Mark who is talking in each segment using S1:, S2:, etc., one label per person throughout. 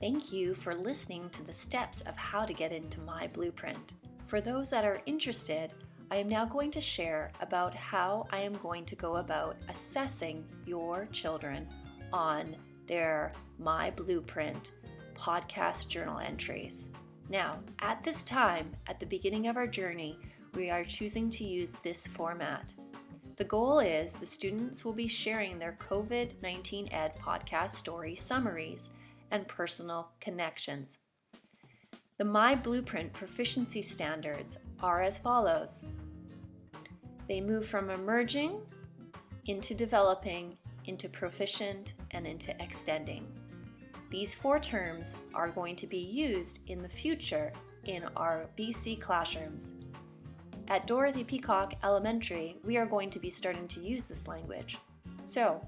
S1: Thank you for listening to the steps of how to get into myBluePrint. For those that are interested, I am now going to share about how I am going to go about assessing your children on their myBluePrint podcast journal entries. Now, at this time, at the beginning of our journey, we are choosing to use this format. The goal is the students will be sharing their COVID-19 Ed podcast story summaries and personal connections. The myBluePrint Proficiency Standards are as follows. They move from emerging into developing, into proficient, and into extending. These 4 terms are going to be used in the future in our BC classrooms. At Dorothy Peacock Elementary, we are going to be starting to use this language. So,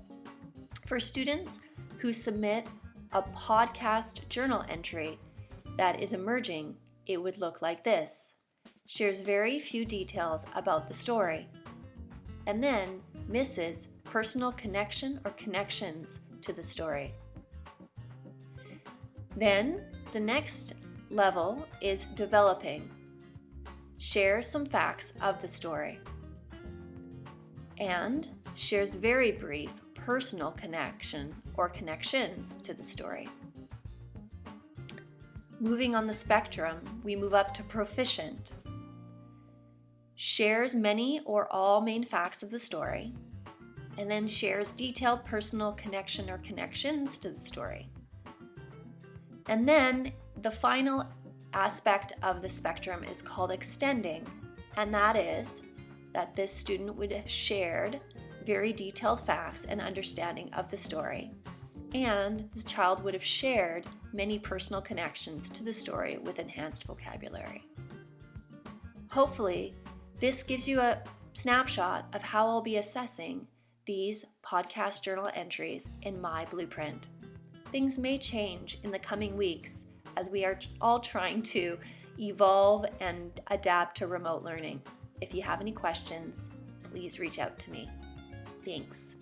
S1: for students who submit a podcast journal entry that is emerging, it would look like this. Shares very few details about the story, and then misses personal connection or connections to the story. Then, the next level is developing. Shares some facts of the story and shares very brief personal connection or connections to the story. Moving on the spectrum, we move up to proficient. Shares many or all main facts of the story and then shares detailed personal connection or connections to the story. And then the final aspect of the spectrum is called extending, and that is that this student would have shared very detailed facts and understanding of the story, and the child would have shared many personal connections to the story with enhanced vocabulary. Hopefully, this gives you a snapshot of how I'll be assessing these podcast journal entries in myBluePrint. Things may change in the coming weeks as we are all trying to evolve and adapt to remote learning. If you have any questions, please reach out to me. Thanks.